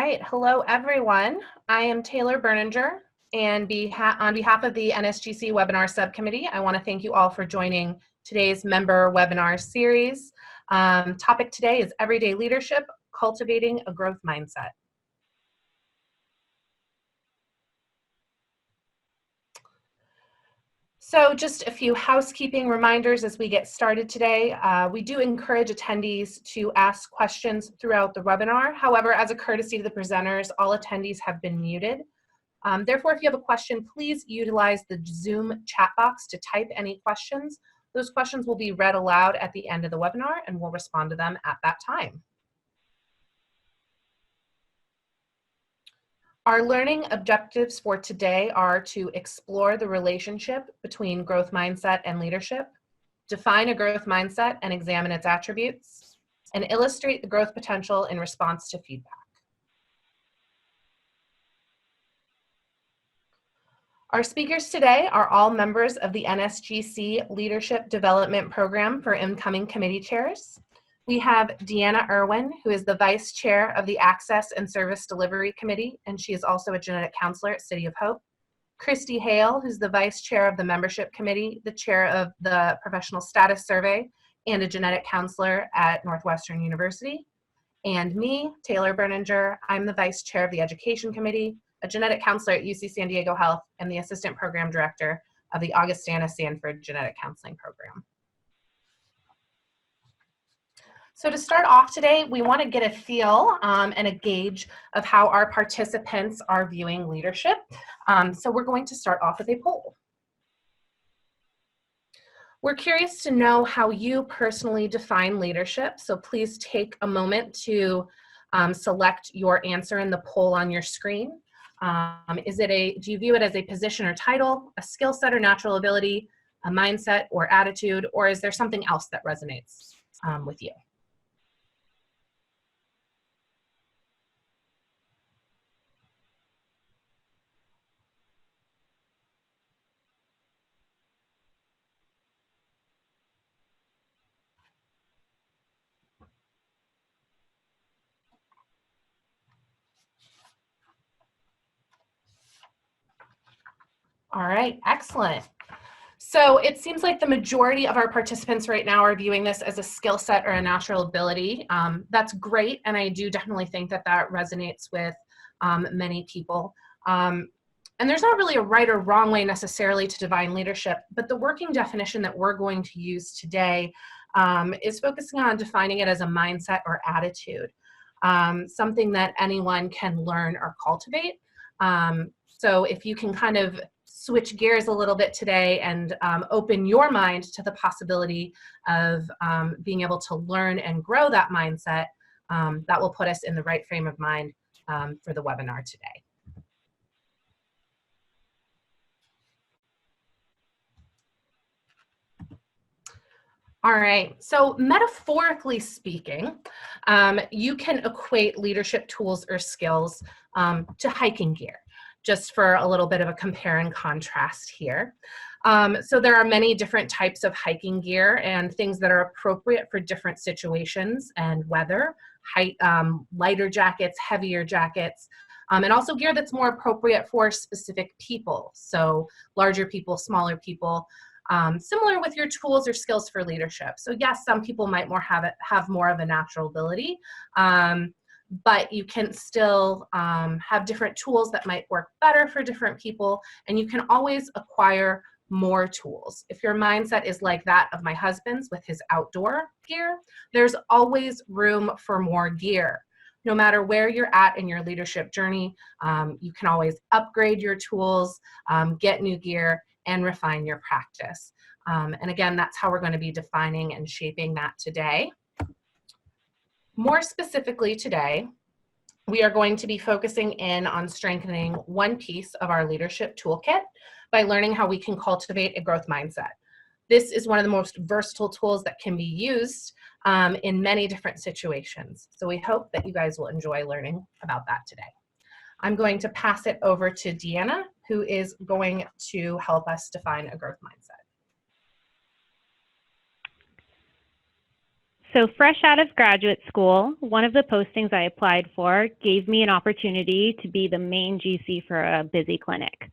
right, hello everyone. I am Taylor Berninger, and on behalf of the NSGC Webinar Subcommittee, I want to thank you all for joining today's member webinar series. Topic today is Everyday Leadership, Cultivating a Growth Mindset. So just a few housekeeping reminders as we get started today. We do encourage attendees to ask questions throughout the webinar. However, as a courtesy to the presenters, all attendees have been muted. Therefore, if you have a question, please utilize the Zoom chat box to type any questions. Those questions will be read aloud at the end of the webinar, and we'll respond to them at that time. Our learning objectives for today are to explore the relationship between growth mindset and leadership, define a growth mindset and examine its attributes, and illustrate the growth potential in response to feedback. Our speakers today are all members of the NSGC Leadership Development Program for incoming committee chairs. We have Deanna Irwin, who is the Vice Chair of the Access and Service Delivery Committee, and she is also a genetic counselor at City of Hope. Christy Hale, who's the Vice Chair of the Membership Committee, the Chair of the Professional Status Survey, and a genetic counselor at Northwestern University. And me, Taylor Berninger, I'm the Vice Chair of the Education Committee, a genetic counselor at UC San Diego Health, and the Assistant Program Director of the Augustana Sanford Genetic Counseling Program. So to start off today, we want to get a feel and a gauge of how our participants are viewing leadership. So we're going to start off with a poll. We're curious to know how you personally define leadership, so please take a moment to select your answer in the poll on your screen. Do you view it as a position or title, a skill set or natural ability, a mindset or attitude, or is there something else that resonates with you? All right, excellent. So it seems like the majority of our participants right now are viewing this as a skill set or a natural ability. That's great, and I do definitely think that that resonates with many people. And there's not really a right or wrong way necessarily to define leadership, but the working definition that we're going to use today is focusing on defining it as a mindset or attitude, something that anyone can learn or cultivate. So if you can kind of switch gears a little bit today and open your mind to the possibility of being able to learn and grow that mindset, that will put us in the right frame of mind for the webinar today. All right, so metaphorically speaking, you can equate leadership tools or skills to hiking gear, just for a little bit of a compare and contrast here. So there are many different types of hiking gear and things that are appropriate for different situations and weather, lighter jackets, heavier jackets, and also gear that's more appropriate for specific people. So larger people, smaller people, similar with your tools or skills for leadership. So yes, some people might have more of a natural ability, but you can still have different tools that might work better for different people, and you can always acquire more tools. If your mindset is like that of my husband's with his outdoor gear, there's always room for more gear. No matter where you're at in your leadership journey, you can always upgrade your tools, get new gear, and refine your practice. And again, that's how we're going to be defining and shaping that today. More specifically today, we are going to be focusing in on strengthening one piece of our leadership toolkit by learning how we can cultivate a growth mindset. This is one of the most versatile tools that can be used in many different situations. So we hope that you guys will enjoy learning about that today. I'm going to pass it over to Deanna, who is going to help us define a growth mindset. So fresh out of graduate school, one of the postings I applied for gave me an opportunity to be the main GC for a busy clinic.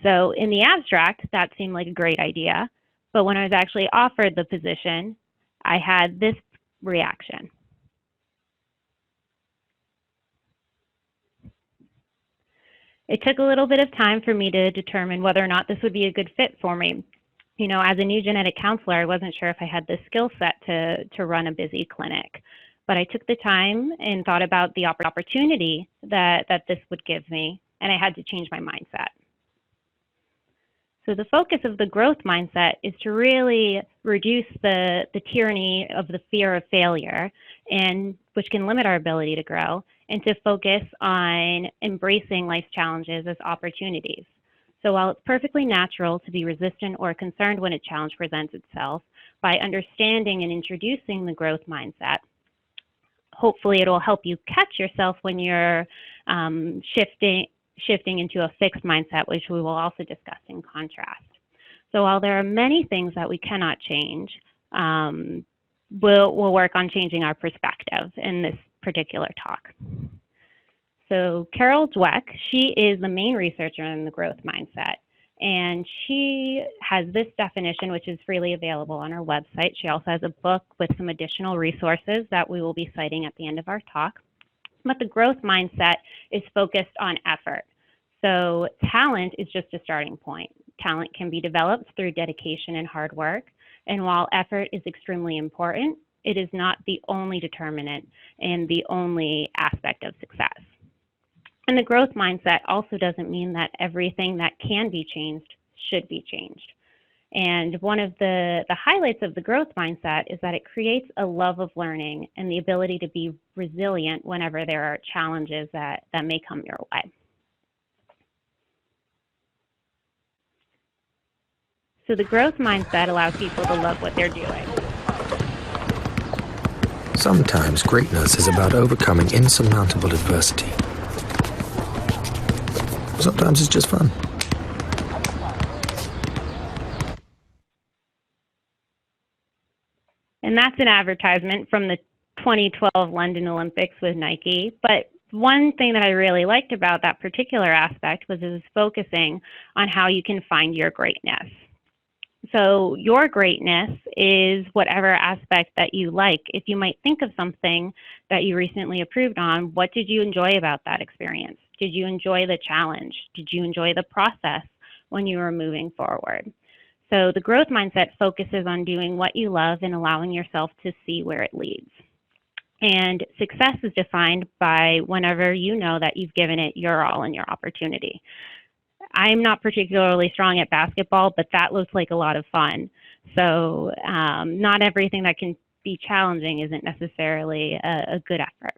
So in the abstract, that seemed like a great idea. But when I was actually offered the position, I had this reaction. It took a little bit of time for me to determine whether or not this would be a good fit for me. You know, as a new genetic counselor, I wasn't sure if I had the skill set to run a busy clinic. But I took the time and thought about the opportunity that this would give me, and I had to change my mindset. So the focus of the growth mindset is to really reduce the tyranny of the fear of failure, and which can limit our ability to grow, and to focus on embracing life's challenges as opportunities. So while it's perfectly natural to be resistant or concerned when a challenge presents itself, by understanding and introducing the growth mindset, hopefully it'll help you catch yourself when you're shifting into a fixed mindset, which we will also discuss in contrast. So while there are many things that we cannot change, we'll work on changing our perspective in this particular talk. So Carol Dweck, she is the main researcher in the growth mindset, and she has this definition, which is freely available on her website. She also has a book with some additional resources that we will be citing at the end of our talk. But the growth mindset is focused on effort. So talent is just a starting point. Talent can be developed through dedication and hard work. And while effort is extremely important, it is not the only determinant and the only aspect of success. And the growth mindset also doesn't mean that everything that can be changed should be changed. And one of the highlights of the growth mindset is that it creates a love of learning and the ability to be resilient whenever there are challenges that may come your way. So the growth mindset allows people to love what they're doing. Sometimes greatness is about overcoming insurmountable adversity. Sometimes it's just fun. And that's an advertisement from the 2012 London Olympics with Nike. But one thing that I really liked about that particular aspect was it was focusing on how you can find your greatness. So your greatness is whatever aspect that you like. If you might think of something that you recently improved on, what did you enjoy about that experience? Did you enjoy the challenge? Did you enjoy the process when you were moving forward? So the growth mindset focuses on doing what you love and allowing yourself to see where it leads. And success is defined by whenever you know that you've given it your all in your opportunity. I'm not particularly strong at basketball, but that looks like a lot of fun. So not everything that can be challenging isn't necessarily a good effort.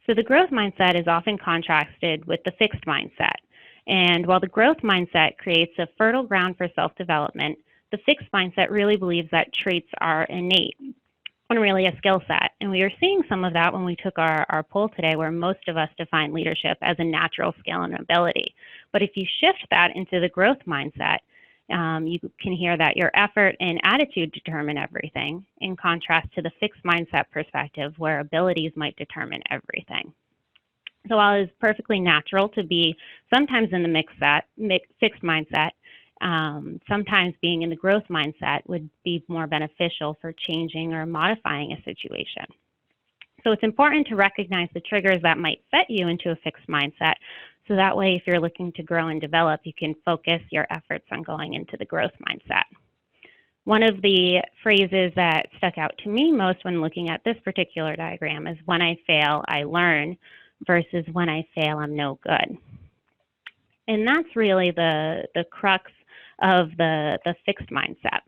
So the growth mindset is often contrasted with the fixed mindset. And while the growth mindset creates a fertile ground for self-development, the fixed mindset really believes that traits are innate and really a skill set. And we are seeing some of that when we took our poll today, where most of us define leadership as a natural skill and ability. But if you shift that into the growth mindset, you can hear that your effort and attitude determine everything, in contrast to the fixed mindset perspective, where abilities might determine everything. So while it is perfectly natural to be sometimes in the fixed mindset, sometimes being in the growth mindset would be more beneficial for changing or modifying a situation. So it's important to recognize the triggers that might set you into a fixed mindset. So that way, if you're looking to grow and develop, you can focus your efforts on going into the growth mindset. One of the phrases that stuck out to me most when looking at this particular diagram is, when I fail, I learn, versus when I fail, I'm no good. And that's really the crux of the fixed mindset.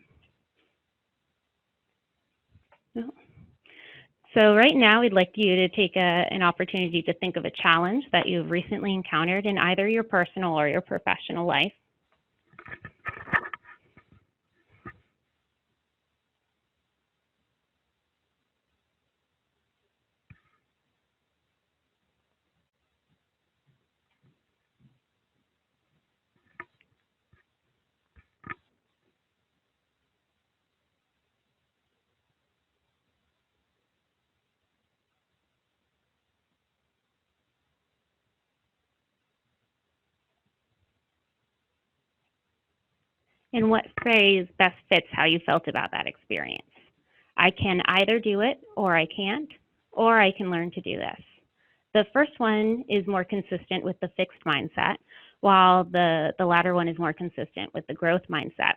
So right now, we'd like you to take an opportunity to think of a challenge that you've recently encountered in either your personal or your professional life. And what phrase best fits how you felt about that experience? I can either do it, or I can't, or I can learn to do this. The first one is more consistent with the fixed mindset, while the latter one is more consistent with the growth mindset.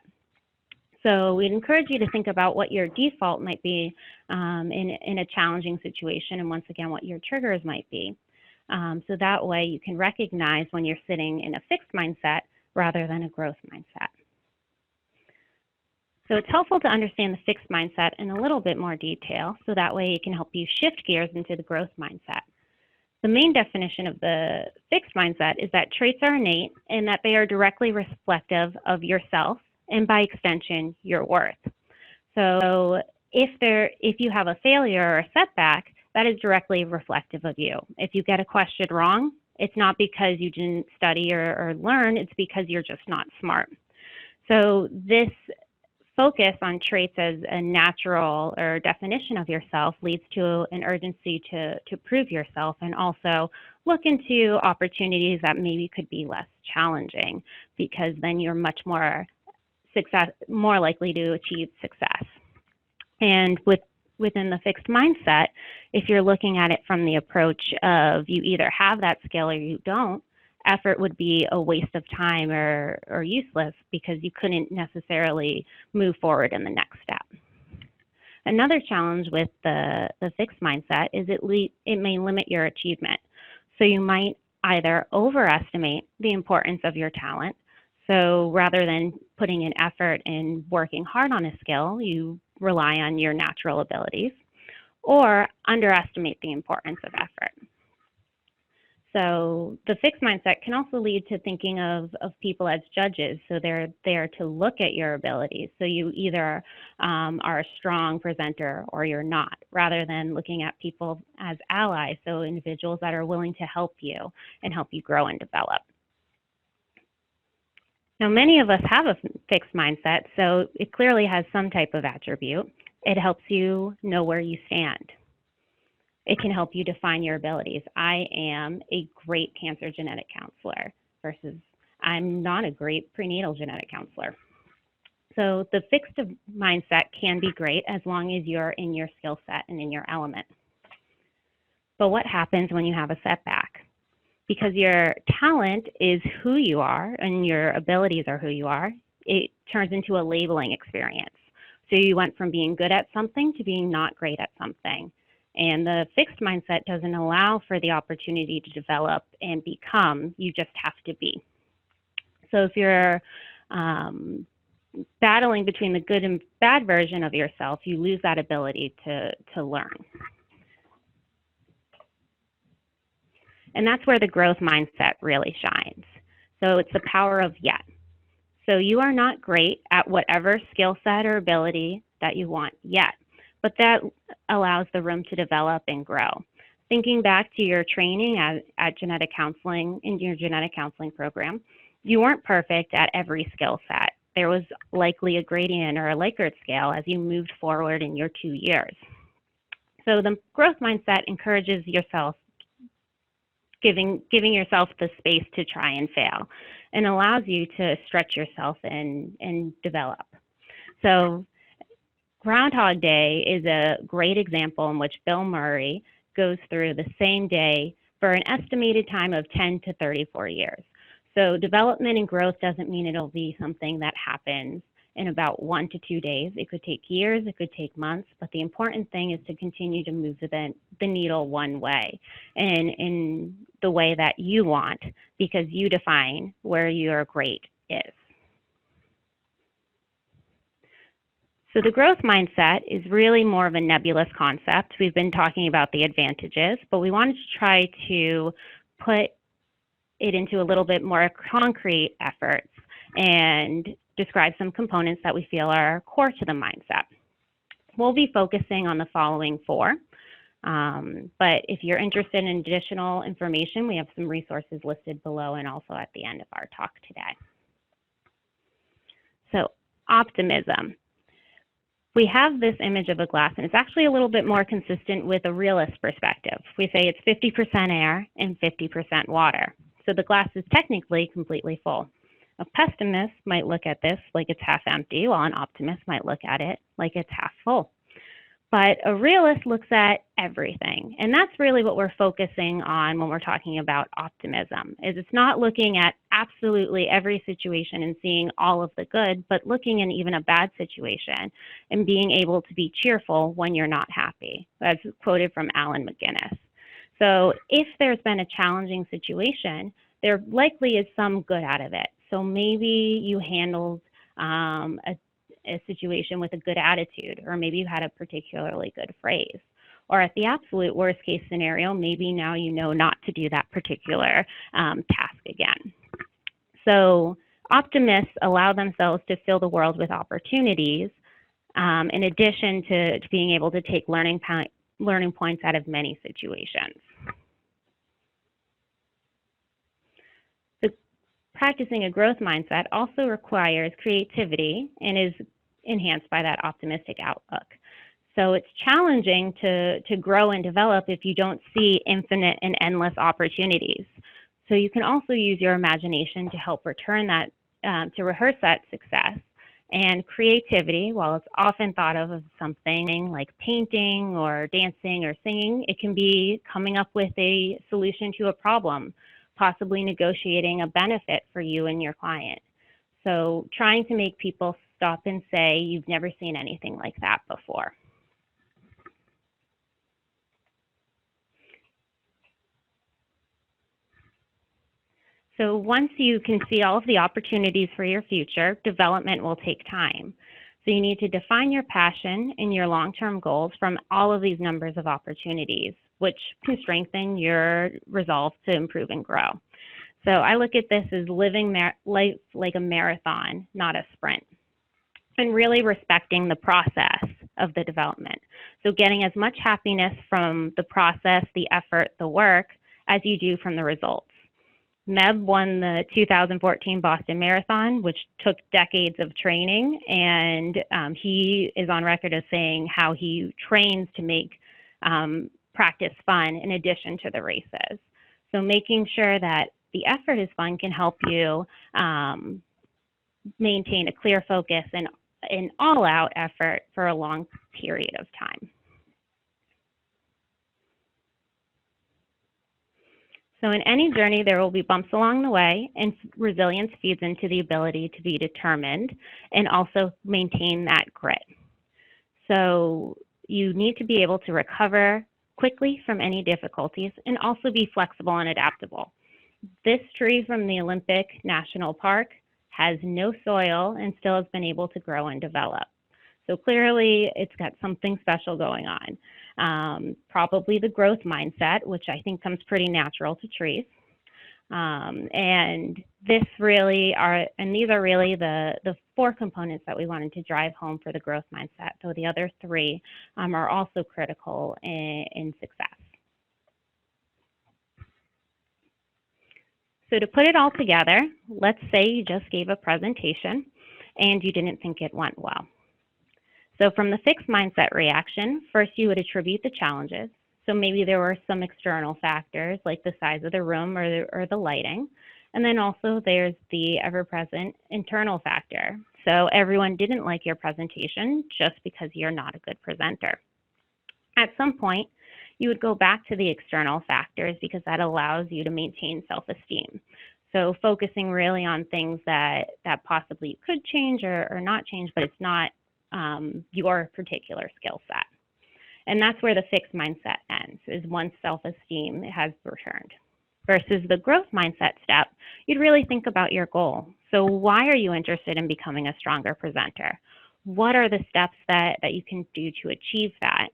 So we'd encourage you to think about what your default might be in a challenging situation, and once again, what your triggers might be. So that way you can recognize when you're sitting in a fixed mindset rather than a growth mindset. So it's helpful to understand the fixed mindset in a little bit more detail, so that way it can help you shift gears into the growth mindset. The main definition of the fixed mindset is that traits are innate and that they are directly reflective of yourself and by extension, your worth. So if you have a failure or a setback, that is directly reflective of you. If you get a question wrong, it's not because you didn't study or learn, it's because you're just not smart. So this focus on traits as a natural or definition of yourself leads to an urgency to prove yourself, and also look into opportunities that maybe could be less challenging, because then you're much more likely to achieve success. And within the fixed mindset, if you're looking at it from the approach of you either have that skill or you don't, effort would be a waste of time or useless, because you couldn't necessarily move forward in the next step. Another challenge with the fixed mindset is it may limit your achievement. So you might either overestimate the importance of your talent. So rather than putting in effort and working hard on a skill, you rely on your natural abilities, or underestimate the importance of effort. So the fixed mindset can also lead to thinking of people as judges. So they're there to look at your abilities. So you either are a strong presenter or you're not, rather than looking at people as allies. So individuals that are willing to help you and help you grow and develop. Now, many of us have a fixed mindset, so it clearly has some type of attribute. It helps you know where you stand. It can help you define your abilities. I am a great cancer genetic counselor versus I'm not a great prenatal genetic counselor. So the fixed mindset can be great as long as you're in your skill set and in your element. But what happens when you have a setback? Because your talent is who you are and your abilities are who you are, it turns into a labeling experience. So you went from being good at something to being not great at something. And the fixed mindset doesn't allow for the opportunity to develop and become, you just have to be. So if you're battling between the good and bad version of yourself, you lose that ability to learn. And that's where the growth mindset really shines. So it's the power of yet. So you are not great at whatever skill set or ability that you want yet, but that allows the room to develop and grow. Thinking back to your training at genetic counseling, in your genetic counseling program, you weren't perfect at every skill set. There was likely a gradient or a Likert scale as you moved forward in your 2 years. So the growth mindset encourages yourself, giving yourself the space to try and fail, and allows you to stretch yourself and develop. So Groundhog Day is a great example in which Bill Murray goes through the same day for an estimated time of 10 to 34 years. So development and growth doesn't mean it'll be something that happens in about 1 to 2 days. It could take years, it could take months, but the important thing is to continue to move the needle one way, and in the way that you want, because you define where your great is. So the growth mindset is really more of a nebulous concept. We've been talking about the advantages, but we wanted to try to put it into a little bit more concrete efforts and describe some components that we feel are core to the mindset. We'll be focusing on the following 4, but if you're interested in additional information, we have some resources listed below and also at the end of our talk today. So optimism. We have this image of a glass, and it's actually a little bit more consistent with a realist perspective. We say it's 50% air and 50% water. So the glass is technically completely full. A pessimist might look at this like it's half empty, while an optimist might look at it like it's half full. But a realist looks at everything. And that's really what we're focusing on when we're talking about optimism, is it's not looking at absolutely every situation and seeing all of the good, but looking in even a bad situation and being able to be cheerful when you're not happy. That's quoted from Alan McGinnis. So if there's been a challenging situation, there likely is some good out of it. So maybe you handled a situation with a good attitude, or maybe you had a particularly good phrase. Or at the absolute worst case scenario, maybe now you know not to do that particular task again. So optimists allow themselves to fill the world with opportunities, in addition to being able to take learning points out of many situations. So practicing a growth mindset also requires creativity and is enhanced by that optimistic outlook. So it's challenging to grow and develop if you don't see infinite and endless opportunities. So you can also use your imagination to help return that, to rehearse that success. And creativity, while it's often thought of as something like painting or dancing or singing, it can be coming up with a solution to a problem, possibly negotiating a benefit for you and your client. So trying to make people stop and say, you've never seen anything like that before. So once you can see all of the opportunities for your future, development will take time. So you need to define your passion and your long-term goals from all of these numbers of opportunities, which can strengthen your resolve to improve and grow. So I look at this as living life like a marathon, not a sprint, and really respecting the process of the development. So getting as much happiness from the process, the effort, the work, as you do from the results. Meb won the 2014 Boston Marathon, which took decades of training, and he is on record as saying how he trains to make practice fun in addition to the races. So making sure that the effort is fun can help you maintain a clear focus and an all-out effort for a long period of time. So in any journey, there will be bumps along the way, and resilience feeds into the ability to be determined and also maintain that grit. So you need to be able to recover quickly from any difficulties and also be flexible and adaptable. This tree from the Olympic National Park has no soil and still has been able to grow and develop. So clearly it's got something special going on. Probably the growth mindset, which I think comes pretty natural to trees. And these are really the 4 components that we wanted to drive home for the growth mindset. So the other 3 are also critical in success. So to put it all together, let's say you just gave a presentation and you didn't think it went well. So from the fixed mindset reaction, first you would attribute the challenges. So maybe there were some external factors like the size of the room or the lighting. And then also there's the ever-present internal factor. So everyone didn't like your presentation just because you're not a good presenter. At some point, you would go back to the external factors because that allows you to maintain self-esteem. So focusing really on things that possibly you could change or not change, but it's not your particular skill set. And that's where the fixed mindset ends, is once self-esteem has returned. Versus the growth mindset step, you'd really think about your goal. So why are you interested in becoming a stronger presenter? What are the steps that you can do to achieve that?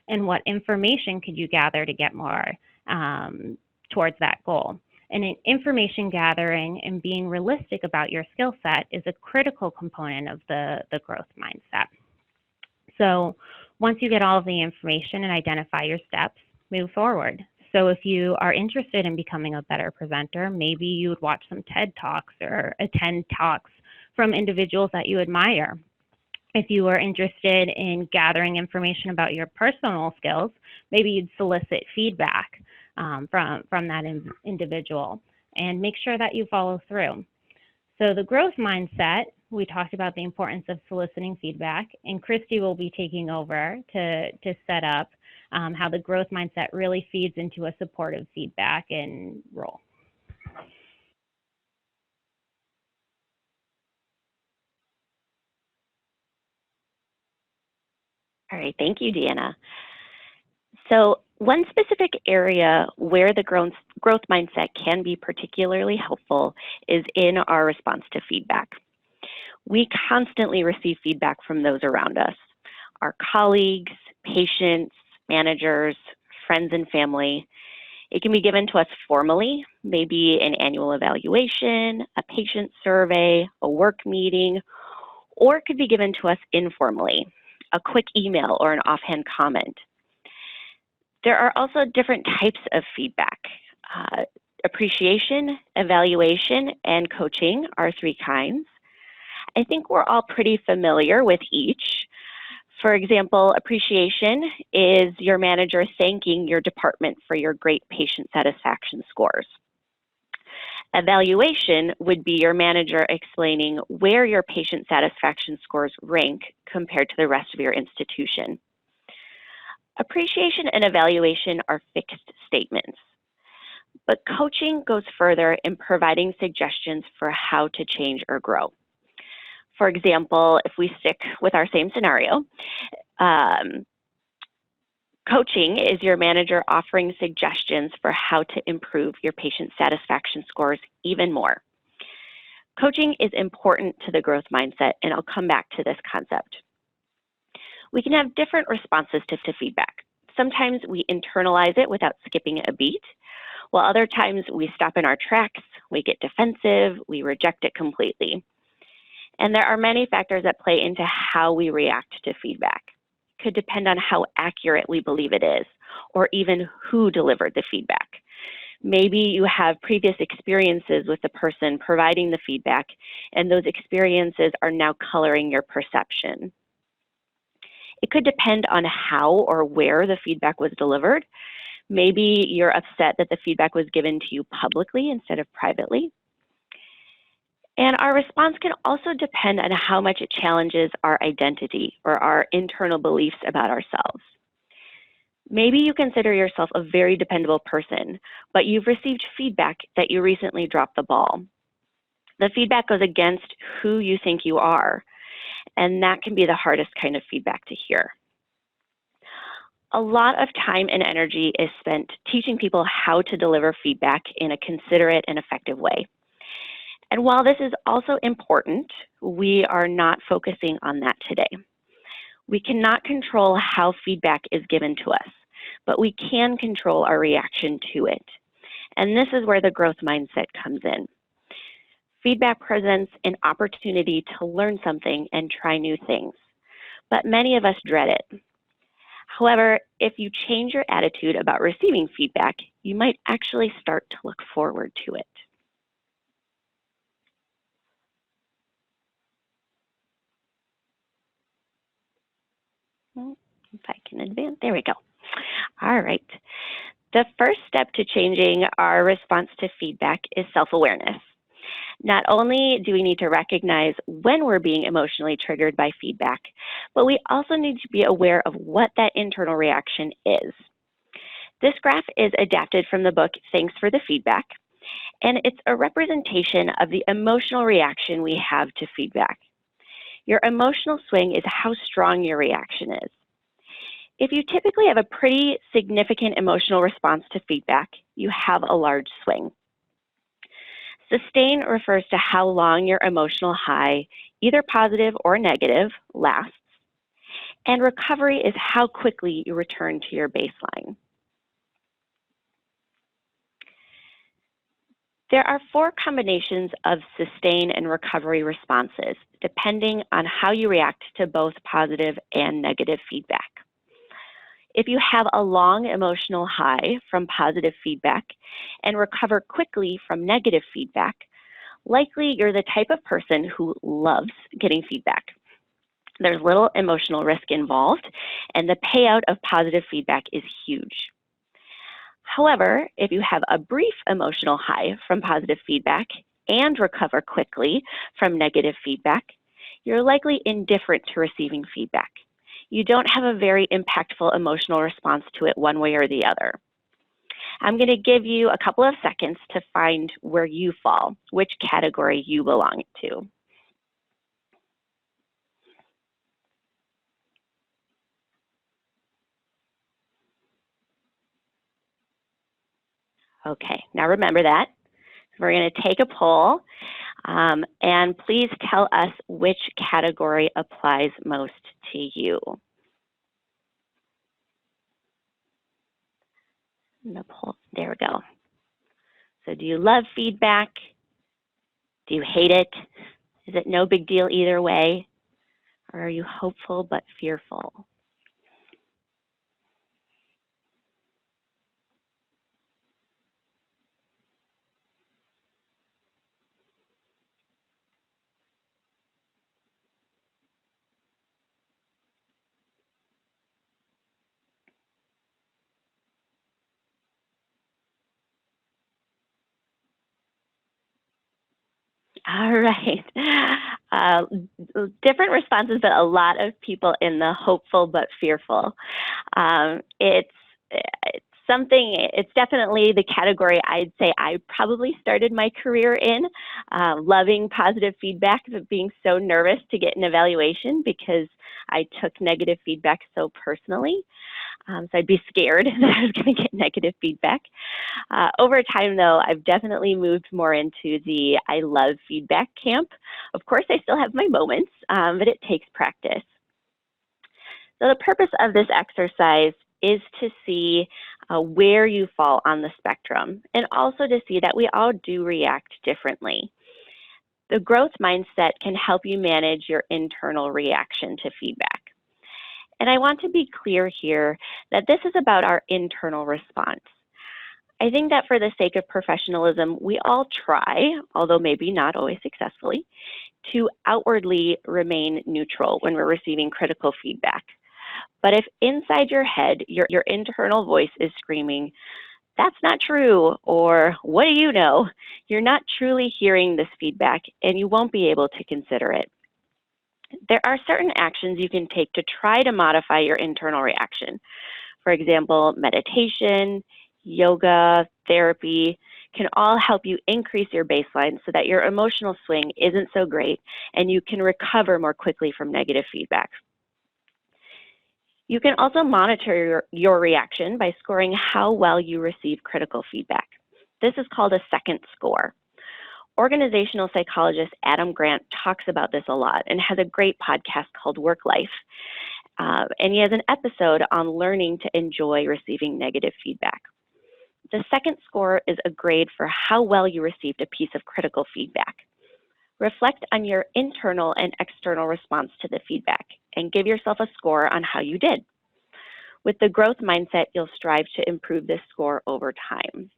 And what information could you gather to get more towards that goal? And in information gathering and being realistic about your skill set is a critical component of the growth mindset. So once you get all of the information and identify your steps, move forward. So if you are interested in becoming a better presenter, maybe you would watch some TED Talks or attend talks from individuals that you admire. If you are interested in gathering information about your personal skills, maybe you'd solicit feedback from that individual and make sure that you follow through. So the growth mindset, we talked about the importance of soliciting feedback, and Christy will be taking over to set up how the growth mindset really feeds into a supportive feedback and role. All right, thank you, Deanna. So one specific area where the growth mindset can be particularly helpful is in our response to feedback. We constantly receive feedback from those around us, our colleagues, patients, managers, friends, and family. It can be given to us formally, maybe an annual evaluation, a patient survey, a work meeting, or it could be given to us informally, a quick email or an offhand comment. There are also different types of feedback. Appreciation, evaluation, and coaching are 3 kinds. I think we're all pretty familiar with each. For example, appreciation is your manager thanking your department for your great patient satisfaction scores. Evaluation would be your manager explaining where your patient satisfaction scores rank compared to the rest of your institution. Appreciation and evaluation are fixed statements, but coaching goes further in providing suggestions for how to change or grow. For example, if we stick with our same scenario, coaching is your manager offering suggestions for how to improve your patient satisfaction scores even more. Coaching is important to the growth mindset, and I'll come back to this concept. We can have different responses to feedback. Sometimes we internalize it without skipping a beat, while other times we stop in our tracks, we get defensive, we reject it completely. And there are many factors that play into how we react to feedback. It could depend on how accurate we believe it is, or even who delivered the feedback. Maybe you have previous experiences with the person providing the feedback, and those experiences are now coloring your perception. It could depend on how or where the feedback was delivered. Maybe you're upset that the feedback was given to you publicly instead of privately. And our response can also depend on how much it challenges our identity or our internal beliefs about ourselves. Maybe you consider yourself a very dependable person, but you've received feedback that you recently dropped the ball. The feedback goes against who you think you are, and that can be the hardest kind of feedback to hear. A lot of time and energy is spent teaching people how to deliver feedback in a considerate and effective way. And while this is also important, we are not focusing on that today. We cannot control how feedback is given to us, but we can control our reaction to it. And this is where the growth mindset comes in. Feedback presents an opportunity to learn something and try new things, but many of us dread it. However, if you change your attitude about receiving feedback, you might actually start to look forward to it. If I can advance, there we go. All right. The first step to changing our response to feedback is self-awareness. Not only do we need to recognize when we're being emotionally triggered by feedback, but we also need to be aware of what that internal reaction is. This graph is adapted from the book Thanks for the Feedback, and it's a representation of the emotional reaction we have to feedback. Your emotional swing is how strong your reaction is. If you typically have a pretty significant emotional response to feedback, you have a large swing. Sustain refers to how long your emotional high, either positive or negative, lasts. And recovery is how quickly you return to your baseline. There are 4 combinations of sustain and recovery responses, depending on how you react to both positive and negative feedback. If you have a long emotional high from positive feedback and recover quickly from negative feedback, likely you're the type of person who loves getting feedback. There's little emotional risk involved, and the payout of positive feedback is huge. However, if you have a brief emotional high from positive feedback and recover quickly from negative feedback, you're likely indifferent to receiving feedback. You don't have a very impactful emotional response to it one way or the other. I'm going to give you a couple of seconds to find where you fall, which category you belong to. Okay, now remember that. We're going to take a poll, and please tell us which category applies most to you. The poll, there we go. So do you love feedback? Do you hate it? Is it no big deal either way? Or are you hopeful but fearful? All right. Different responses, but a lot of people in the hopeful but fearful. It's definitely the category I'd say I probably started my career in, loving positive feedback, but being so nervous to get an evaluation because I took negative feedback so personally. So I'd be scared that I was going to get negative feedback. Over time, though, I've definitely moved more into the I love feedback camp. Of course, I still have my moments, but it takes practice. So the purpose of this exercise is to see where you fall on the spectrum, and also to see that we all do react differently. The growth mindset can help you manage your internal reaction to feedback. And I want to be clear here that this is about our internal response. I think that for the sake of professionalism, we all try, although maybe not always successfully, to outwardly remain neutral when we're receiving critical feedback. But if inside your head, your internal voice is screaming, "That's not true," or "What do you know?" you're not truly hearing this feedback and you won't be able to consider it. There are certain actions you can take to try to modify your internal reaction. For example, meditation, yoga, therapy can all help you increase your baseline so that your emotional swing isn't so great and you can recover more quickly from negative feedback. You can also monitor your reaction by scoring how well you receive critical feedback. This is called a second score. Organizational psychologist Adam Grant talks about this a lot and has a great podcast called Work Life. And he has an episode on learning to enjoy receiving negative feedback. The second score is a grade for how well you received a piece of critical feedback. Reflect on your internal and external response to the feedback and give yourself a score on how you did. With the growth mindset, you'll strive to improve this score over time.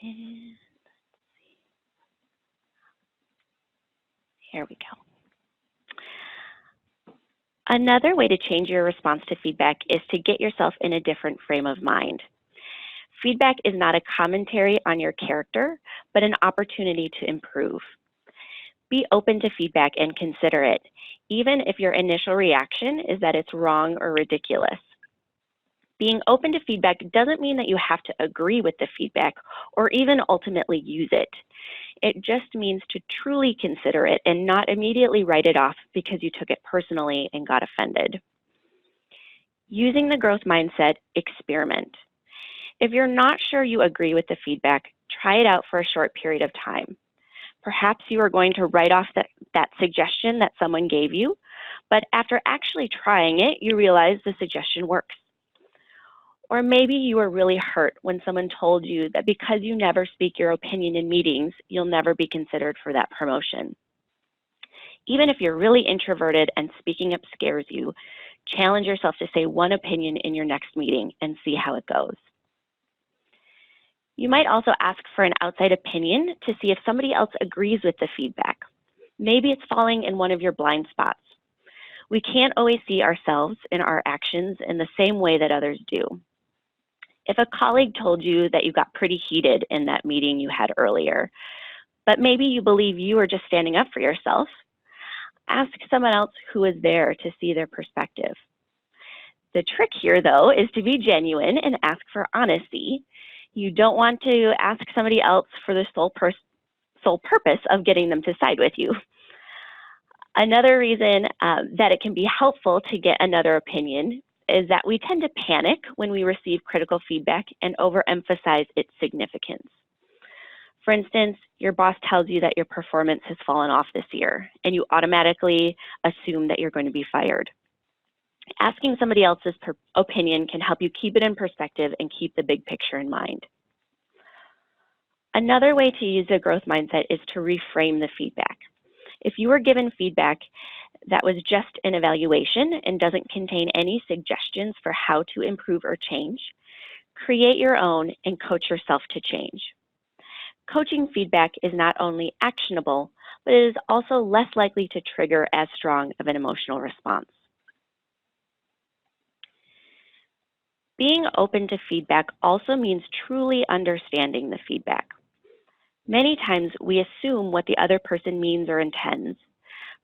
And here we go. Another way to change your response to feedback is to get yourself in a different frame of mind. Feedback is not a commentary on your character, but an opportunity to improve. Be open to feedback and consider it, even if your initial reaction is that it's wrong or ridiculous. Being open to feedback doesn't mean that you have to agree with the feedback or even ultimately use it. It just means to truly consider it and not immediately write it off because you took it personally and got offended. Using the growth mindset, experiment. If you're not sure you agree with the feedback, try it out for a short period of time. Perhaps you are going to write off that suggestion that someone gave you, but after actually trying it, you realize the suggestion works. Or maybe you were really hurt when someone told you that because you never speak your opinion in meetings, you'll never be considered for that promotion. Even if you're really introverted and speaking up scares you, challenge yourself to say one opinion in your next meeting and see how it goes. You might also ask for an outside opinion to see if somebody else agrees with the feedback. Maybe it's falling in one of your blind spots. We can't always see ourselves and our actions in the same way that others do. If a colleague told you that you got pretty heated in that meeting you had earlier, but maybe you believe you were just standing up for yourself, ask someone else who is there to see their perspective. The trick here, though, is to be genuine and ask for honesty. You don't want to ask somebody else for the sole purpose of getting them to side with you. Another reason that it can be helpful to get another opinion is that we tend to panic when we receive critical feedback and overemphasize its significance. For instance, your boss tells you that your performance has fallen off this year, and you automatically assume that you're going to be fired. Asking somebody else's opinion can help you keep it in perspective and keep the big picture in mind. Another way to use a growth mindset is to reframe the feedback. If you were given feedback that was just an evaluation and doesn't contain any suggestions for how to improve or change, create your own and coach yourself to change. Coaching feedback is not only actionable, but it is also less likely to trigger as strong of an emotional response. Being open to feedback also means truly understanding the feedback. Many times we assume what the other person means or intends,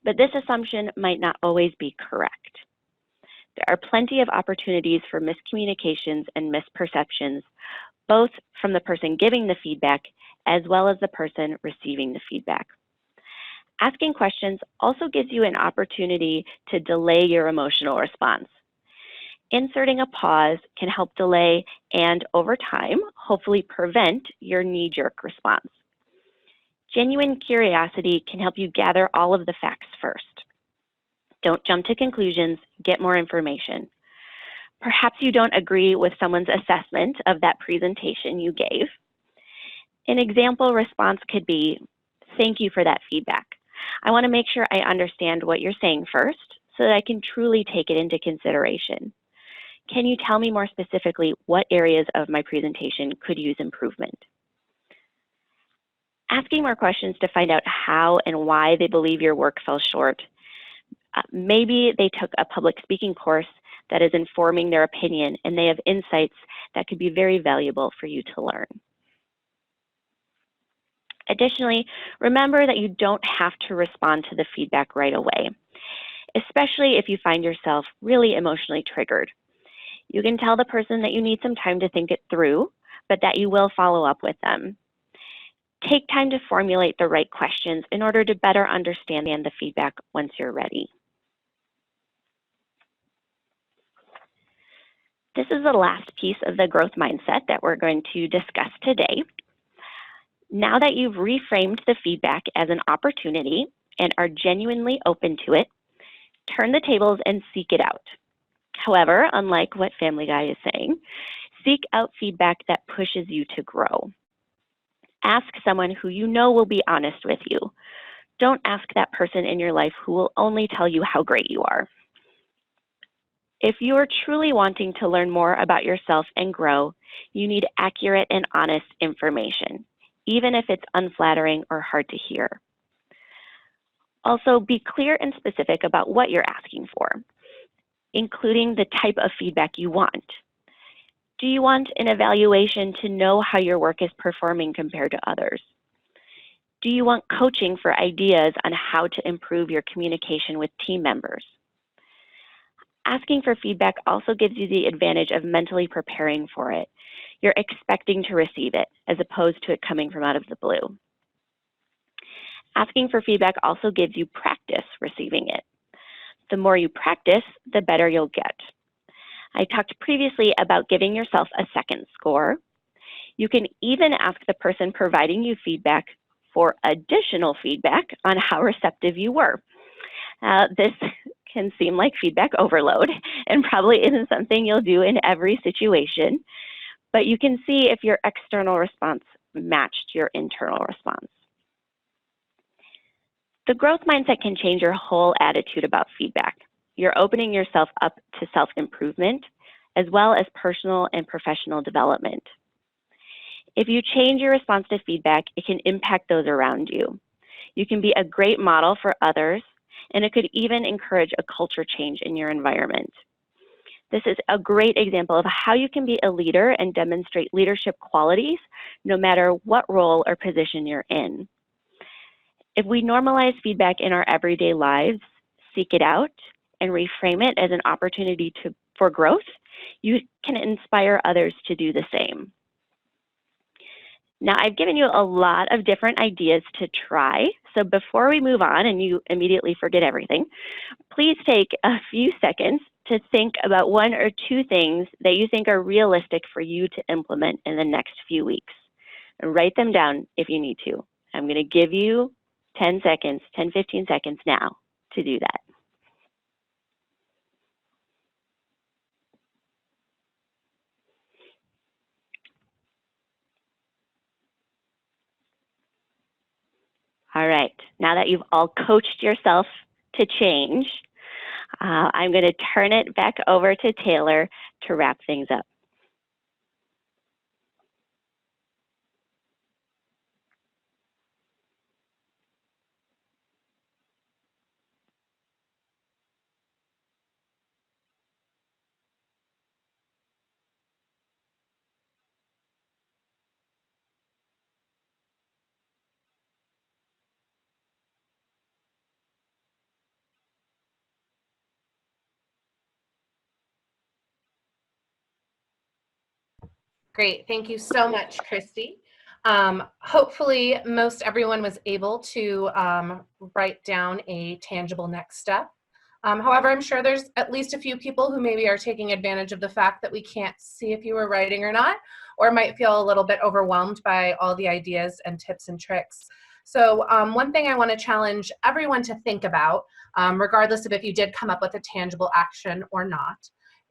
but this assumption might not always be correct. There are plenty of opportunities for miscommunications and misperceptions, both from the person giving the feedback as well as the person receiving the feedback. Asking questions also gives you an opportunity to delay your emotional response. Inserting a pause can help delay and, over time, hopefully prevent your knee-jerk response. Genuine curiosity can help you gather all of the facts first. Don't jump to conclusions, get more information. Perhaps you don't agree with someone's assessment of that presentation you gave. An example response could be, "Thank you for that feedback. I want to make sure I understand what you're saying first so that I can truly take it into consideration. Can you tell me more specifically what areas of my presentation could use improvement?" Asking more questions to find out how and why they believe your work fell short. Maybe they took a public speaking course that is informing their opinion and they have insights that could be very valuable for you to learn. Additionally, remember that you don't have to respond to the feedback right away, especially if you find yourself really emotionally triggered. You can tell the person that you need some time to think it through, but that you will follow up with them. Take time to formulate the right questions in order to better understand the feedback once you're ready. This is the last piece of the growth mindset that we're going to discuss today. Now that you've reframed the feedback as an opportunity and are genuinely open to it, turn the tables and seek it out. However, unlike what Family Guy is saying, seek out feedback that pushes you to grow. Ask someone who you know will be honest with you. Don't ask that person in your life who will only tell you how great you are. If you are truly wanting to learn more about yourself and grow, you need accurate and honest information, even if it's unflattering or hard to hear. Also, be clear and specific about what you're asking for, including the type of feedback you want. Do you want an evaluation to know how your work is performing compared to others? Do you want coaching for ideas on how to improve your communication with team members? Asking for feedback also gives you the advantage of mentally preparing for it. You're expecting to receive it as opposed to it coming from out of the blue. Asking for feedback also gives you practice receiving it. The more you practice, the better you'll get. I talked previously about giving yourself a second score. You can even ask the person providing you feedback for additional feedback on how receptive you were. This can seem like feedback overload and probably isn't something you'll do in every situation, but you can see if your external response matched your internal response. The growth mindset can change your whole attitude about feedback. You're opening yourself up to self-improvement as well as personal and professional development. If you change your response to feedback, it can impact those around you. You can be a great model for others and it could even encourage a culture change in your environment. This is a great example of how you can be a leader and demonstrate leadership qualities no matter what role or position you're in. If we normalize feedback in our everyday lives, seek it out, and reframe it as an opportunity for growth, you can inspire others to do the same. Now, I've given you a lot of different ideas to try, so before we move on and you immediately forget everything, please take a few seconds to think about 1 or 2 things that you think are realistic for you to implement in the next few weeks. And write them down if you need to. I'm going to give you 10 seconds, 10, 15 seconds now to do that. All right, now that you've all coached yourself to change, I'm going to turn it back over to Taylor to wrap things up. Great, thank you so much, Christy. Hopefully most everyone was able to write down a tangible next step. However, I'm sure there's at least a few people who maybe are taking advantage of the fact that we can't see if you were writing or not, or might feel a little bit overwhelmed by all the ideas and tips and tricks. So one thing I want to challenge everyone to think about, regardless of if you did come up with a tangible action or not,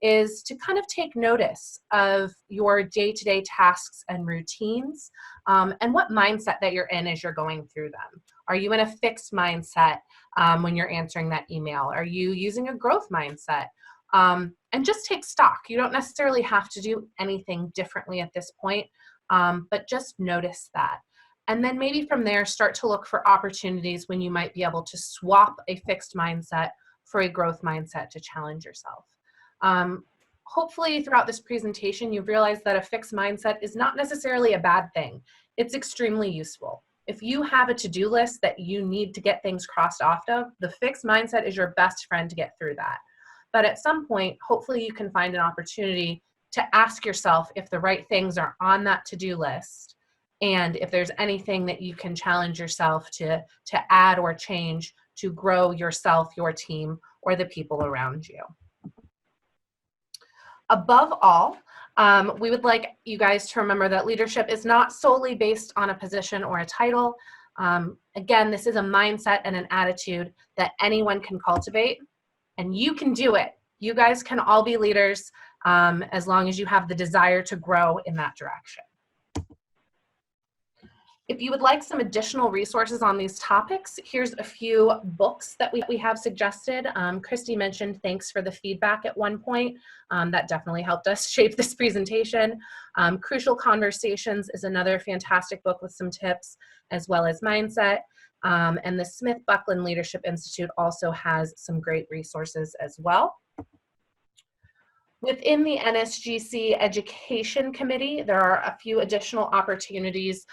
is to kind of take notice of your day-to-day tasks and routines, and what mindset that you're in as you're going through them. Are you in a fixed mindset when you're answering that email? Are you using a growth mindset? And just take stock. You don't necessarily have to do anything differently at this point, but just notice that. And then maybe from there, start to look for opportunities when you might be able to swap a fixed mindset for a growth mindset to challenge yourself. Hopefully throughout this presentation, you've realized that a fixed mindset is not necessarily a bad thing. It's extremely useful. If you have a to-do list that you need to get things crossed off of, the fixed mindset is your best friend to get through that. But at some point, hopefully you can find an opportunity to ask yourself if the right things are on that to-do list, and if there's anything that you can challenge yourself to add or change to grow yourself, your team, or the people around you. Above all, we would like you guys to remember that leadership is not solely based on a position or a title. Again, this is a mindset and an attitude that anyone can cultivate, and you can do it. You guys can all be leaders as long as you have the desire to grow in that direction. If you would like some additional resources on these topics, here's a few books that we have suggested. Christy mentioned Thanks for the Feedback at one point. That definitely helped us shape this presentation. Crucial Conversations is another fantastic book with some tips, as well as mindset. And the Smith-Buckland Leadership Institute also has some great resources as well. Within the NSGC Education Committee, there are a few additional opportunities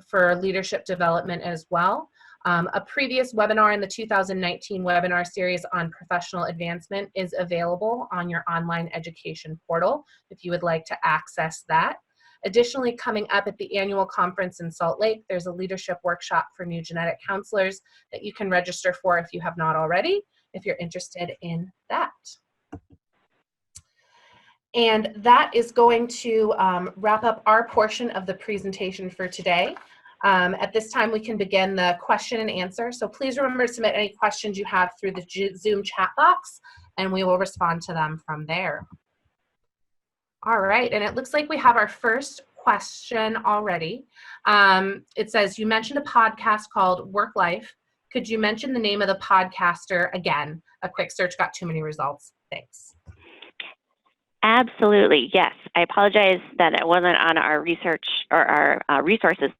for leadership development as well. A previous webinar in the 2019 webinar series on professional advancement is available on your online education portal if you would like to access that. Additionally, coming up at the annual conference in Salt Lake, there's a leadership workshop for new genetic counselors that you can register for if you have not already, if you're interested in that. And that is going to wrap up our portion of the presentation for today. At this time, we can begin the question and answer. So please remember to submit any questions you have through the Zoom chat box, and we will respond to them from there. All right, and it looks like we have our first question already. It says, you mentioned a podcast called Work Life. Could you mention the name of the podcaster again? A quick search got too many results. Thanks. Absolutely, yes. I apologize that it wasn't on our research or our resources.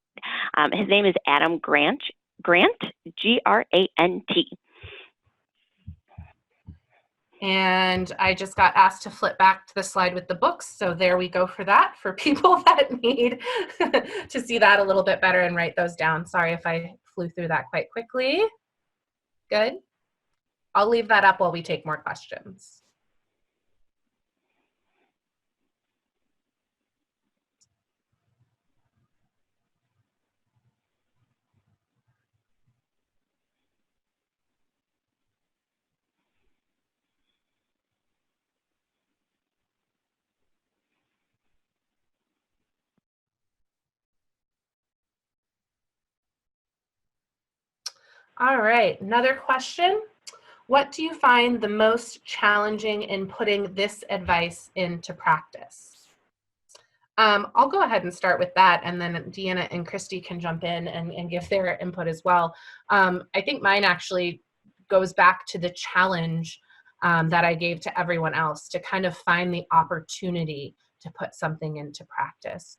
His name is Adam Grant, G-R-A-N-T. And I just got asked to flip back to the slide with the books. So there we go for that, for people that need to see that a little bit better and write those down. Sorry if I flew through that quite quickly. Good. I'll leave that up while we take more questions. All right, another question. What do you find the most challenging in putting this advice into practice? I'll go ahead and start with that, and then Deanna and Christy can jump in and give their input as well. I think mine actually goes back to the challenge that I gave to everyone else, to kind of find the opportunity to put something into practice.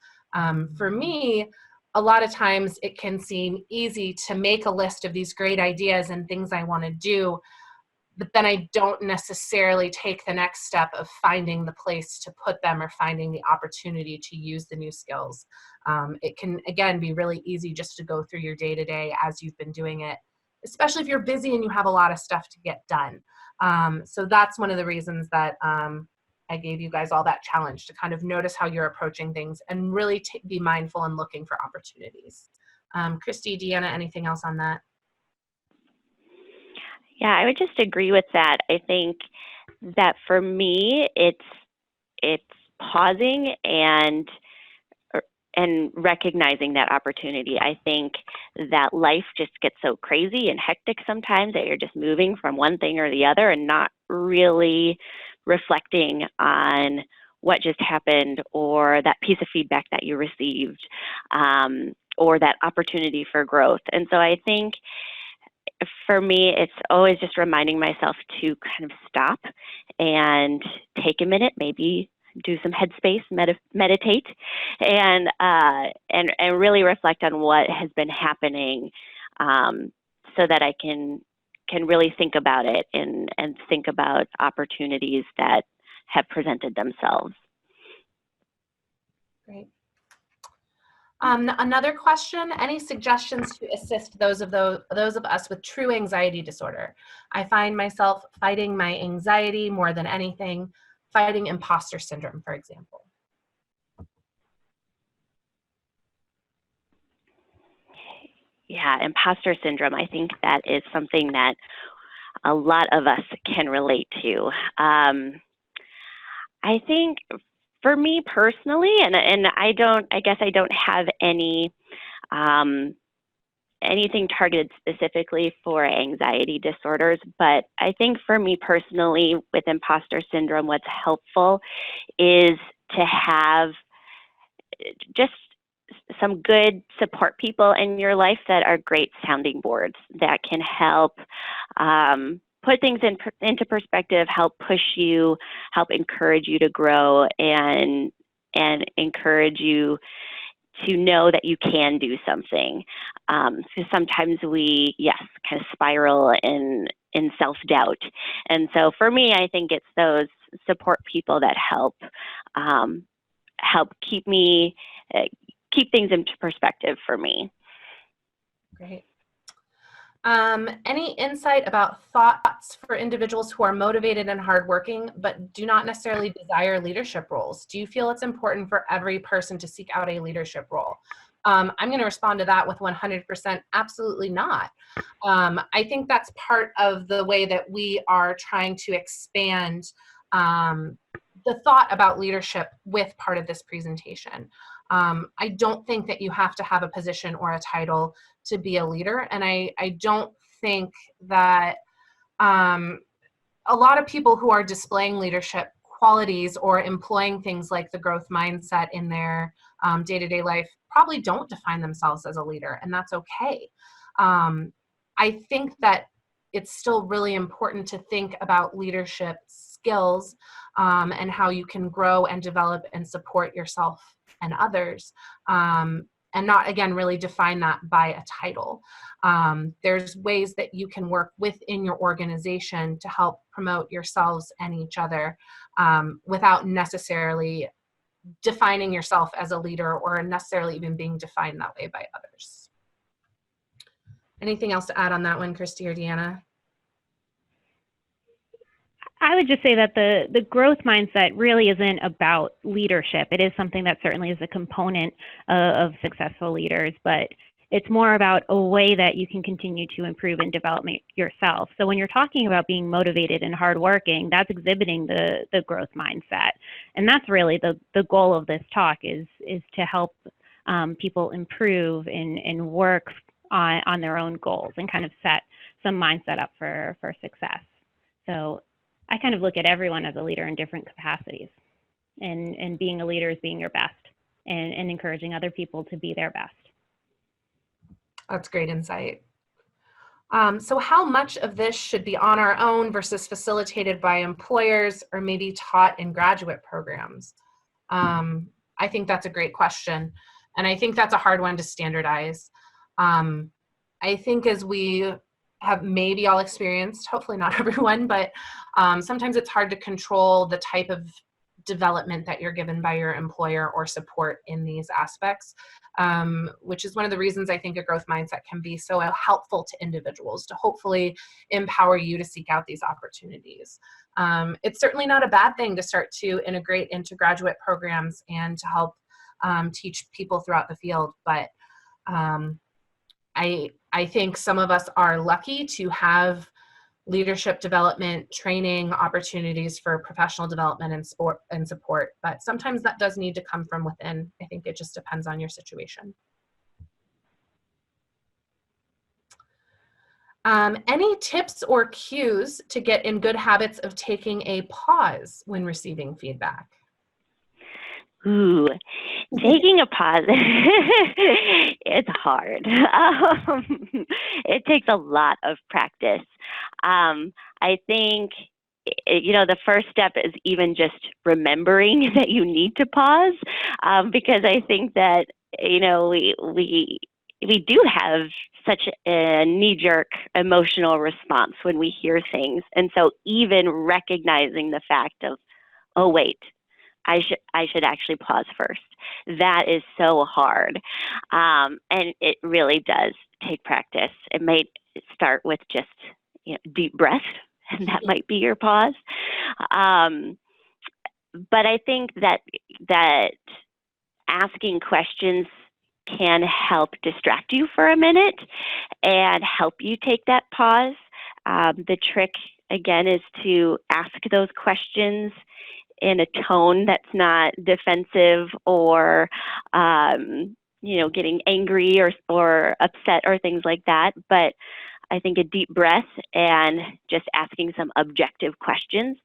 For me, a lot of times it can seem easy to make a list of these great ideas and things I want to do, but then I don't necessarily take the next step of finding the place to put them or finding the opportunity to use the new skills. It can, again, be really easy just to go through your day-to-day as you've been doing it, especially if you're busy and you have a lot of stuff to get done. So that's one of the reasons that I gave you guys all that challenge, to kind of notice how you're approaching things and really be mindful and looking for opportunities. Christy, Deanna, anything else on that? Yeah, I would just agree with that. I think that for me, it's pausing and recognizing that opportunity. I think that life just gets so crazy and hectic sometimes that you're just moving from one thing or the other and not really reflecting on what just happened, or that piece of feedback that you received, or that opportunity for growth. And so I think for me, it's always just reminding myself to kind of stop and take a minute, maybe do some headspace, meditate, and really reflect on what has been happening, so that I can really think about it and think about opportunities that have presented themselves. Great. Another question, any suggestions to assist those of us with true anxiety disorder? I find myself fighting my anxiety more than anything, fighting imposter syndrome, for example. Yeah, imposter syndrome, I think that is something that a lot of us can relate to. I think for me personally, and I guess I don't have any anything targeted specifically for anxiety disorders, but I think for me personally with imposter syndrome, what's helpful is to have just some good support people in your life that are great sounding boards that can help put things into perspective, help push you, help encourage you to grow, and encourage you to know that you can do something. So sometimes we, kind of spiral in self-doubt. And so for me, I think it's those support people that help keep things into perspective for me. Great. Any insight about thoughts for individuals who are motivated and hardworking, but do not necessarily desire leadership roles? Do you feel it's important for every person to seek out a leadership role? I'm going to respond to that with 100% absolutely not. I think that's part of the way that we are trying to expand the thought about leadership with part of this presentation. I don't think that you have to have a position or a title to be a leader. And I don't think that a lot of people who are displaying leadership qualities or employing things like the growth mindset in their day-to-day life probably don't define themselves as a leader, and that's okay. I think that it's still really important to think about leadership skills and how you can grow and develop and support yourself and others and not, again, really define that by a title. There's ways that you can work within your organization to help promote yourselves and each other without necessarily defining yourself as a leader or necessarily even being defined that way by others. Anything else to add on that one, Christy or Deanna? I would just say that the growth mindset really isn't about leadership. It is something that certainly is a component of successful leaders, but it's more about a way that you can continue to improve and develop yourself. So when you're talking about being motivated and hardworking, that's exhibiting the growth mindset. And that's really the goal of this talk is to help people improve and work on their own goals and kind of set some mindset up for success. So I kind of look at everyone as a leader in different capacities, and being a leader is being your best and encouraging other people to be their best. That's great insight. So how much of this should be on our own versus facilitated by employers or maybe taught in graduate programs? I think that's a great question. And I think that's a hard one to standardize. I think as we have maybe all experienced, hopefully not everyone, but sometimes it's hard to control the type of development that you're given by your employer or support in these aspects, which is one of the reasons I think a growth mindset can be so helpful to individuals to hopefully empower you to seek out these opportunities. It's certainly not a bad thing to start to integrate into graduate programs and to help teach people throughout the field, but I think some of us are lucky to have leadership development, training, opportunities for professional development and support, but sometimes that does need to come from within. I think it just depends on your situation. Any tips or cues to get in good habits of taking a pause when receiving feedback? Ooh, taking a pause, it's hard. It takes a lot of practice. I think, the first step is even just remembering that you need to pause, because I think that, we do have such a knee-jerk emotional response when we hear things. And so even recognizing the fact of, oh, wait, I should actually pause first. That is so hard. And it really does take practice. It may start with just deep breath, and that might be your pause. But I think that asking questions can help distract you for a minute and help you take that pause. The trick, again, is to ask those questions in a tone that's not defensive or, getting angry or upset or things like that. But I think a deep breath and just asking some objective questions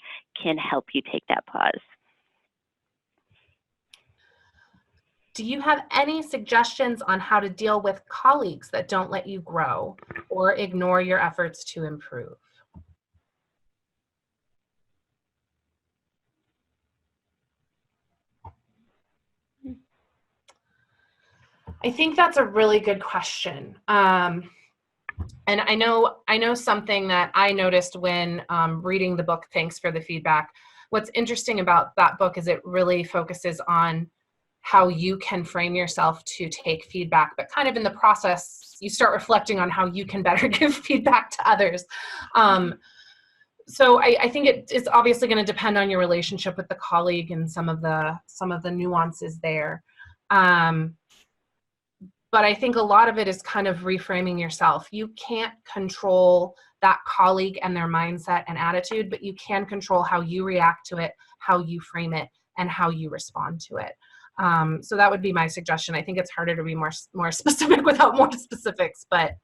can help you take that pause. Do you have any suggestions on how to deal with colleagues that don't let you grow or ignore your efforts to improve? I think that's a really good question. And I know something that I noticed when reading the book, Thanks for the Feedback. What's interesting about that book is it really focuses on how you can frame yourself to take feedback, but kind of in the process, you start reflecting on how you can better give feedback to others. So I think it's obviously going to depend on your relationship with the colleague and some of the nuances there. But I think a lot of it is kind of reframing yourself. You can't control that colleague and their mindset and attitude, but you can control how you react to it, how you frame it, and how you respond to it. So that would be my suggestion. I think it's harder to be more specific without more specifics, but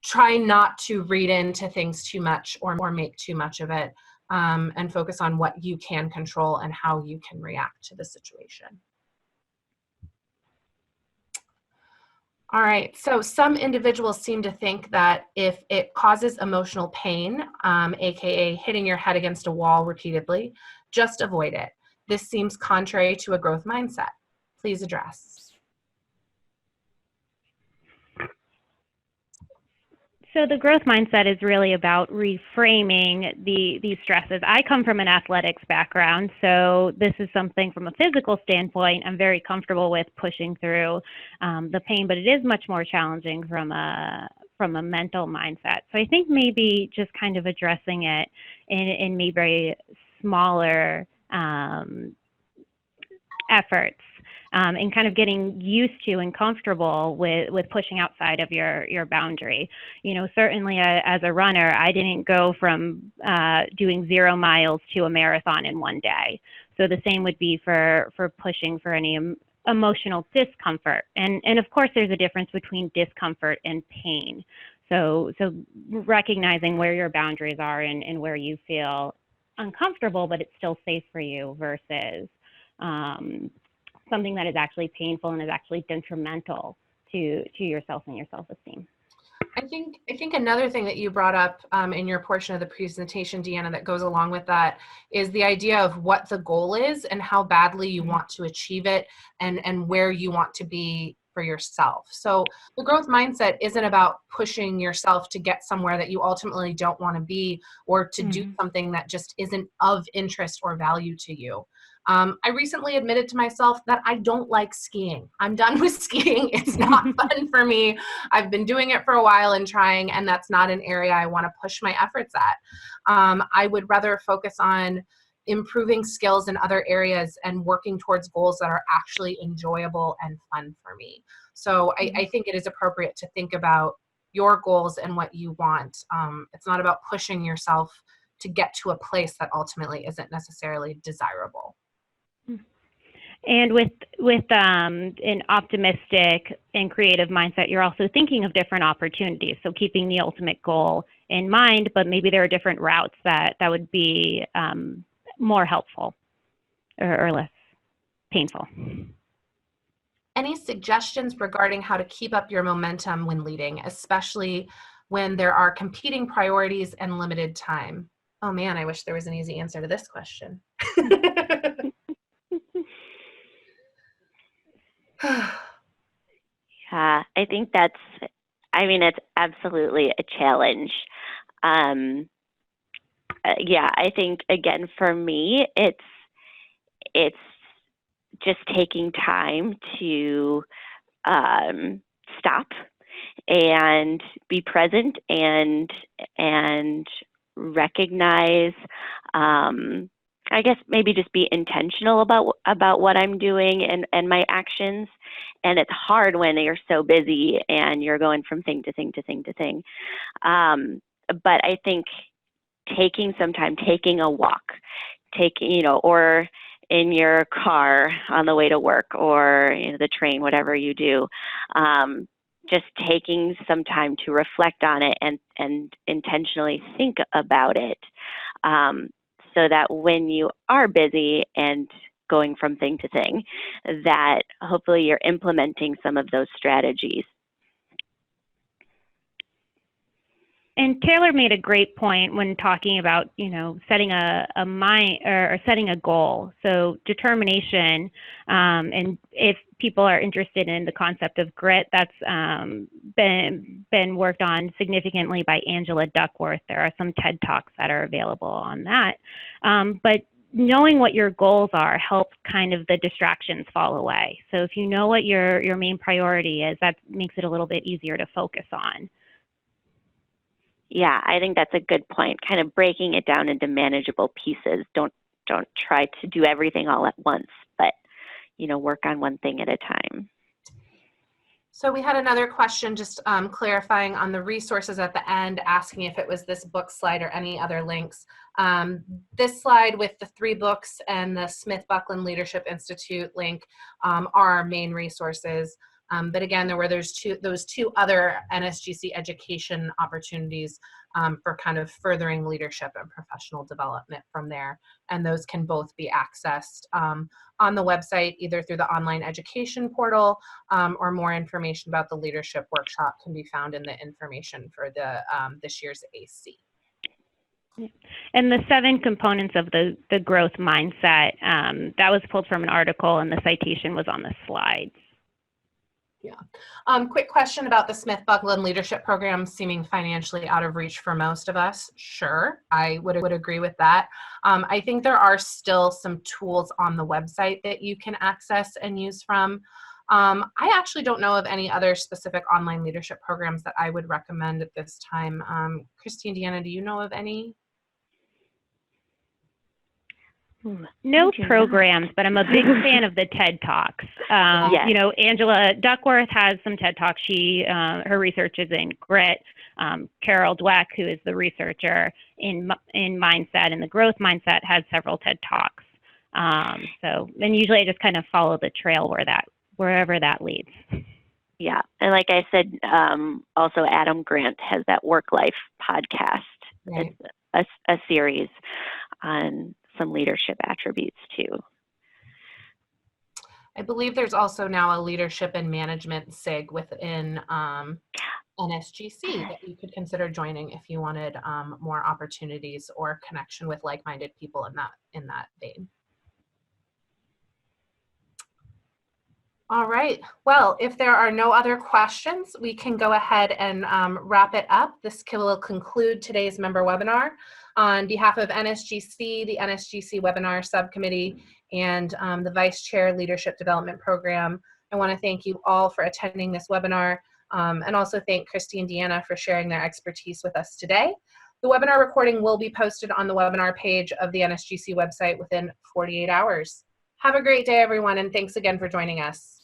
try not to read into things too much or make too much of it, and focus on what you can control and how you can react to the situation. All right, so some individuals seem to think that if it causes emotional pain, aka hitting your head against a wall repeatedly, just avoid it. This seems contrary to a growth mindset. Please address. So the growth mindset is really about reframing these stresses. I come from an athletics background, so this is something from a physical standpoint I'm very comfortable with pushing through the pain, but it is much more challenging from a mental mindset. So I think maybe just kind of addressing it in maybe smaller efforts. And kind of getting used to and comfortable with pushing outside of your boundary. You know, certainly as a runner, I didn't go from doing 0 miles to a marathon in one day. So the same would be for pushing for any emotional discomfort. And of course, there's a difference between discomfort and pain. So recognizing where your boundaries are and where you feel uncomfortable, but it's still safe for you versus something that is actually painful and is actually detrimental to yourself and your self-esteem. I think another thing that you brought up in your portion of the presentation, Deanna, that goes along with that is the idea of what the goal is and how badly you want to achieve it and where you want to be for yourself. So the growth mindset isn't about pushing yourself to get somewhere that you ultimately don't want to be or to do something that just isn't of interest or value to you. I recently admitted to myself that I don't like skiing. I'm done with skiing. It's not fun for me. I've been doing it for a while and trying, and that's not an area I want to push my efforts at. I would rather focus on improving skills in other areas and working towards goals that are actually enjoyable and fun for me. So I think it is appropriate to think about your goals and what you want. It's not about pushing yourself to get to a place that ultimately isn't necessarily desirable. And with an optimistic and creative mindset, you're also thinking of different opportunities. So keeping the ultimate goal in mind, but maybe there are different routes that would be more helpful or less painful. Any suggestions regarding how to keep up your momentum when leading, especially when there are competing priorities and limited time? Oh man, I wish there was an easy answer to this question. Yeah, I think it's absolutely a challenge. Yeah, I think again for me, it's just taking time to stop and be present and recognize. I guess maybe just be intentional about what I'm doing and my actions. And it's hard when you're so busy and you're going from thing to thing to thing to thing. But I think taking some time, taking a walk, or in your car on the way to work or the train, whatever you do, just taking some time to reflect on it and intentionally think about it. So that when you are busy and going from thing to thing, that hopefully you're implementing some of those strategies. And Taylor made a great point when talking about, setting a mind or setting a goal. So determination, and if people are interested in the concept of grit, that's been worked on significantly by Angela Duckworth. There are some TED Talks that are available on that. But knowing what your goals are helps kind of the distractions fall away. So if you know what your main priority is, that makes it a little bit easier to focus on. Yeah, I think that's a good point. Kind of breaking it down into manageable pieces. Don't try to do everything all at once, but work on one thing at a time. So we had another question just clarifying on the resources at the end, asking if it was this book slide or any other links. This slide with the 3 books and the Smith-Buckland Leadership Institute link are our main resources. But again, there were those two other NSGC education opportunities for kind of furthering leadership and professional development from there. And those can both be accessed on the website, either through the online education portal or more information about the leadership workshop can be found in the information for the this year's AC. And the 7 components of the growth mindset, that was pulled from an article and the citation was on the slides. Quick question about the Smith-Buckland Leadership Program seeming financially out of reach for most of us. Sure, I would agree with that. I think there are still some tools on the website that you can access and use from. I actually don't know of any other specific online leadership programs that I would recommend at this time. Christy and Deanna, do you know of any? No programs, but I'm a big fan of the TED Talks. Yes. You know, Angela Duckworth has some TED Talks. Her research is in grit. Carol Dweck, who is the researcher in mindset and the growth mindset, has several TED Talks. And usually I just kind of follow the trail wherever that leads. Yeah, and like I said, also Adam Grant has that Work Life podcast. Right. It's a series on some leadership attributes too. I believe there's also now a leadership and management SIG within NSGC that you could consider joining if you wanted more opportunities or connection with like-minded people in that vein. All right. Well, if there are no other questions, we can go ahead and wrap it up. This will conclude today's member webinar. On behalf of NSGC, the NSGC Webinar Subcommittee, and the Vice Chair Leadership Development Program, I want to thank you all for attending this webinar, and also thank Christy and Deanna for sharing their expertise with us today. The webinar recording will be posted on the webinar page of the NSGC website within 48 hours. Have a great day, everyone, and thanks again for joining us.